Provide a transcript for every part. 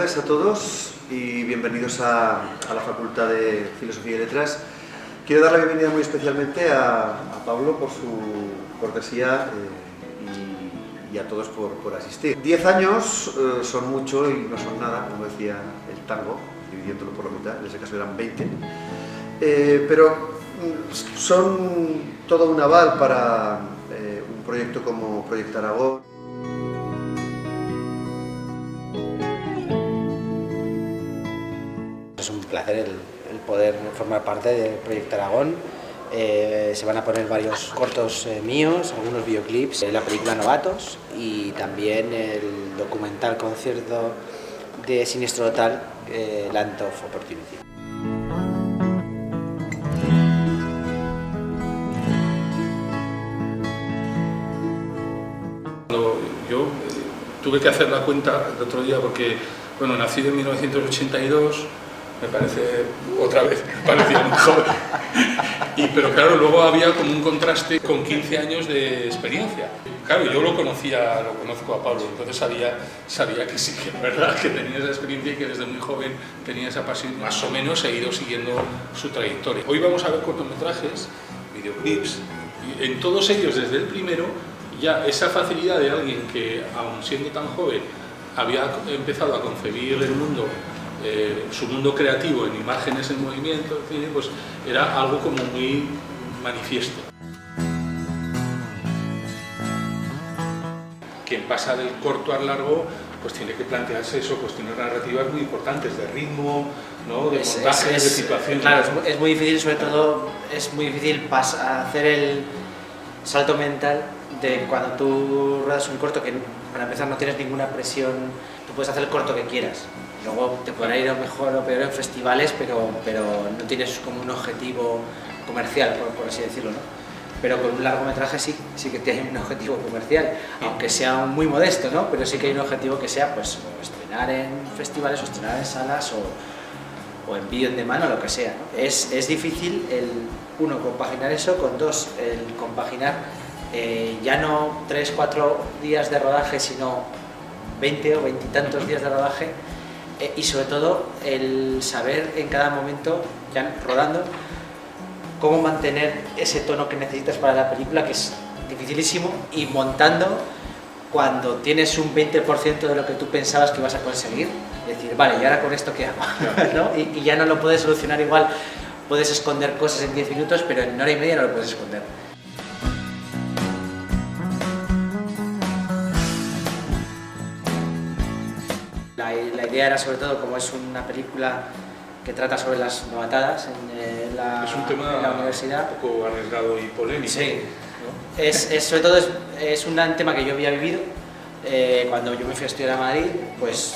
tardes a todos y bienvenidos a la Facultad de Filosofía y Letras. Quiero dar la bienvenida muy especialmente a Pablo por su cortesía y a todos por asistir. 10 años son mucho y no son nada, como decía el tango, dividiéndolo por la mitad, en ese caso eran 20, pero son todo un aval para un proyecto como Proyecto Aragón. Es un placer el poder formar parte del Proyecto Aragón. Se van a poner varios cortos míos, algunos videoclips, la película Novatos y también el documental concierto de Siniestro Total, Land of Opportunity. Yo tuve que hacer la cuenta el otro día porque, bueno, nací en 1982, me parece, otra vez, me parecía muy joven. Pero claro, luego había como un contraste con 15 años de experiencia. Claro, yo lo conozco a Pablo, entonces sabía que sí, que es verdad, que tenía esa experiencia y que desde muy joven tenía esa pasión. Más o menos he ido siguiendo su trayectoria. Hoy vamos a ver cortometrajes, videoclips, y en todos ellos, desde el primero, ya esa facilidad de alguien que, aun siendo tan joven, había empezado a concebir el mundo, su mundo creativo en imágenes en movimiento, pues era algo como muy manifiesto. Quien pasa del corto al largo, pues tiene que plantearse eso, cuestiones narrativas muy importantes, de ritmo, ¿no? De montaje, de situación. Claro, es muy difícil, sobre todo, es muy difícil hacer el salto mental de cuando tú ruedas un corto que para empezar no tienes ninguna presión, tú puedes hacer el corto que quieras. Luego te podrá ir mejor o peor en festivales, pero no tienes como un objetivo comercial, por así decirlo, ¿no? Pero con un largometraje sí que tiene un objetivo comercial, aunque sea muy modesto, ¿no? Pero sí que hay un objetivo que sea, pues, estrenar en festivales o estrenar en salas o en vídeo en demand o lo que sea, ¿no? Es difícil, uno, compaginar eso, con dos, el compaginar ya no 3-4 días de rodaje, sino 20 o 20 y tantos días de rodaje, y sobre todo el saber en cada momento, ya rodando, cómo mantener ese tono que necesitas para la película, que es dificilísimo, y montando cuando tienes un 20% de lo que tú pensabas que ibas a conseguir, decir, vale, ¿y ahora con esto qué hago? ¿No? Y ya no lo puedes solucionar igual, puedes esconder cosas en 10 minutos, pero en hora y media no lo puedes esconder. La idea era, sobre todo, como es una película que trata sobre las novatadas en la universidad. Un poco arriesgado y polémico. Sí, ¿no? Sobre todo es un tema que yo había vivido. Cuando yo me fui a estudiar a Madrid, pues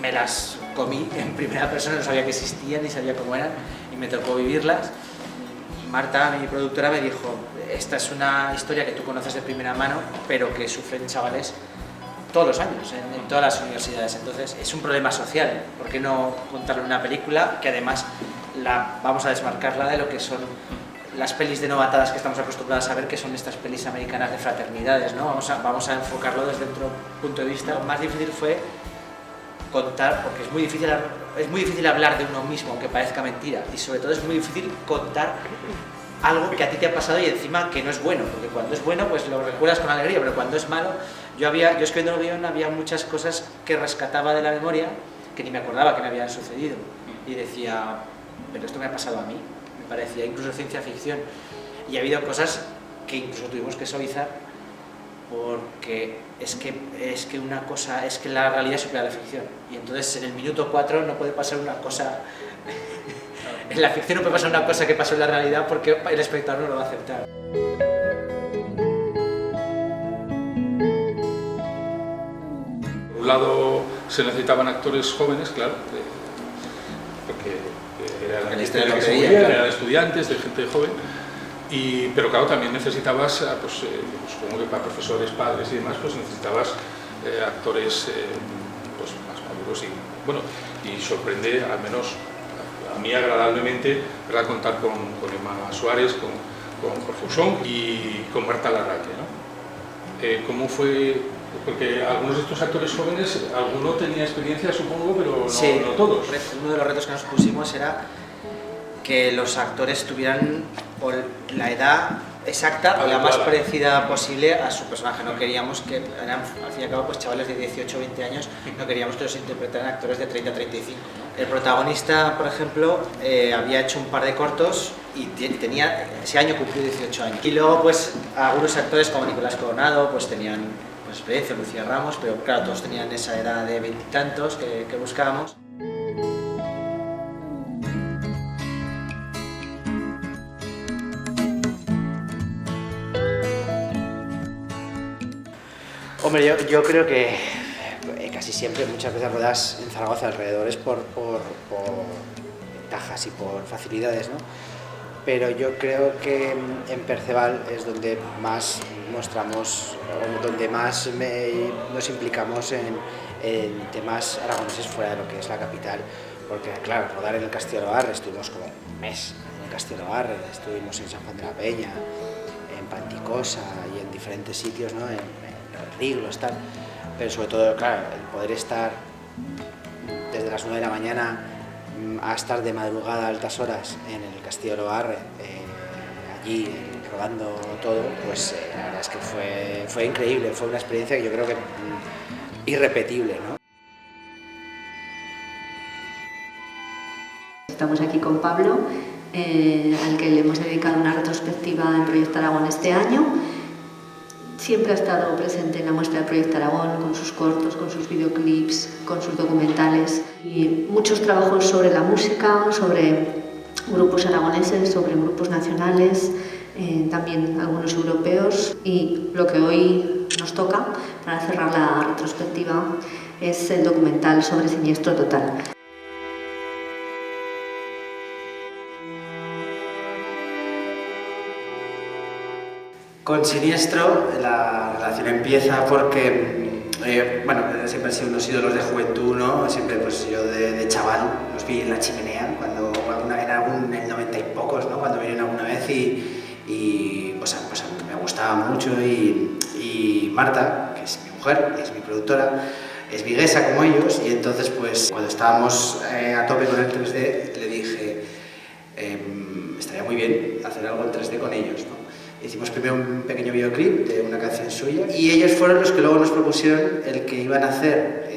me las comí en primera persona, no sabía que existían ni sabía cómo eran, y me tocó vivirlas. Y Marta, mi productora, me dijo, esta es una historia que tú conoces de primera mano, pero que sufren chavales todos los años, en todas las universidades. Entonces es un problema social. ¿Por qué no contarle una película que además vamos a desmarcarla de lo que son las pelis de novatadas que estamos acostumbrados a ver, que son estas pelis americanas de fraternidades, ¿no? Vamos a enfocarlo desde otro punto de vista. Lo más difícil fue contar, porque es muy difícil hablar de uno mismo, aunque parezca mentira, y sobre todo es muy difícil contar algo que a ti te ha pasado y encima que no es bueno, porque cuando es bueno pues lo recuerdas con alegría, pero cuando es malo, yo escribiendo el guión había muchas cosas que rescataba de la memoria que ni me acordaba que me habían sucedido, y decía, pero esto me ha pasado a mí, me parecía incluso ciencia ficción, y ha habido cosas que incluso tuvimos que suavizar porque es que una cosa, es que la realidad supera la ficción, y entonces en el minuto 4 no puede pasar una cosa. En la ficción no puede pasar una cosa que pasó en la realidad porque el espectador no lo va a aceptar. Por un lado se necesitaban actores jóvenes, claro, porque era la historia que se movía, era de estudiantes, de gente joven, pero claro, también necesitabas, pues, supongo que para profesores, padres y demás, pues necesitabas actores pues, más maduros y sorprende, al menos a mí agradablemente, ¿verdad?, contar con Emma Suárez, con Jorge Usón y con Marta Larraque, ¿no? ¿Cómo fue Porque algunos de estos actores jóvenes, alguno tenía experiencia, supongo, pero no, Sí, no todos. uno de los retos que nos pusimos era que los actores tuvieran la edad exacta o la más parecida posible a su personaje. No queríamos que eran, al fin y al cabo, pues chavales de 18 o 20 años, no queríamos que los interpretaran actores de 30 a 35, ¿no? El protagonista, por ejemplo, había hecho un par de cortos y ese año cumplió 18 años. Y luego, pues, algunos actores como Nicolás Coronado, pues tenían pues, experiencia, Lucía Ramos, pero claro, todos tenían esa edad de veintitantos que buscábamos. Hombre, yo creo que casi siempre, muchas veces rodas en Zaragoza alrededores por ventajas y por facilidades, ¿no? Pero yo creo que en Perceval es donde más mostramos, o donde más nos implicamos en temas aragoneses fuera de lo que es la capital, porque claro, rodar en el Castillo de Ogarre, estuvimos como un mes en el Castillo de Ogarre, estuvimos en San Juan de la Peña, en Panticosa y en diferentes sitios, ¿no? En Riglos, tal, pero sobre todo, claro, el poder estar desde las 9 de la mañana a estar de madrugada a altas horas en el Castillo de Ogarre, allí rodando todo, pues la verdad es que fue increíble, fue una experiencia que yo creo que irrepetible, ¿no? Estamos aquí con Pablo, al que le hemos dedicado una retrospectiva en Proyecto Aragón este año. Siempre ha estado presente en la muestra de Proyecto Aragón, con sus cortos, con sus videoclips, con sus documentales y muchos trabajos sobre la música, sobre grupos aragoneses, sobre grupos nacionales, también algunos europeos. Y lo que hoy nos toca para cerrar la retrospectiva es el documental sobre Siniestro Total. Con Siniestro la relación empieza porque, bueno, siempre han sido unos ídolos de juventud, ¿no? Siempre, pues yo de chaval los vi en La Chimenea, cuando en el 90 y pocos, ¿no? Cuando vinieron alguna vez y pues me gustaba mucho y Marta, que es mi mujer, es mi productora, es viguesa como ellos, y entonces pues cuando estábamos a tope con el 3D le dije estaría muy bien hacer algo en 3D con ellos, ¿no? Hicimos primero un pequeño videoclip de una canción suya y ellos fueron los que luego nos propusieron el que iban a hacer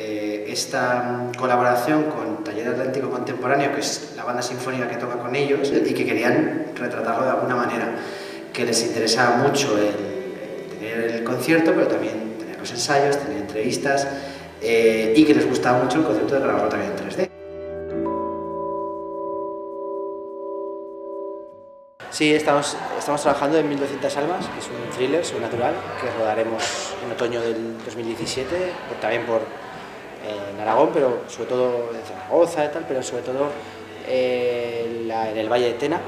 esta colaboración con Taller Atlántico Contemporáneo, que es la banda sinfónica que toca con ellos, y que querían retratarlo de alguna manera, que les interesaba mucho el tener el concierto, pero también tener los ensayos, tener entrevistas, y que les gustaba mucho el concepto de grabarlo también en 3D. Sí, estamos trabajando en 1200 almas, que es un thriller sobrenatural que rodaremos en otoño del 2017, también en Aragón, pero sobre todo en Zaragoza y tal, pero sobre todo en el Valle de Tena,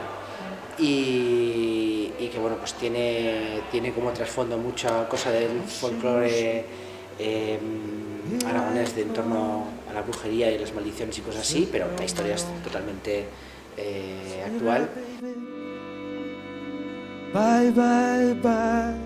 y que bueno, pues tiene como trasfondo mucha cosa del folclore aragonés en torno a la brujería y las maldiciones y cosas así, pero la historia es totalmente actual. Bye, bye, bye.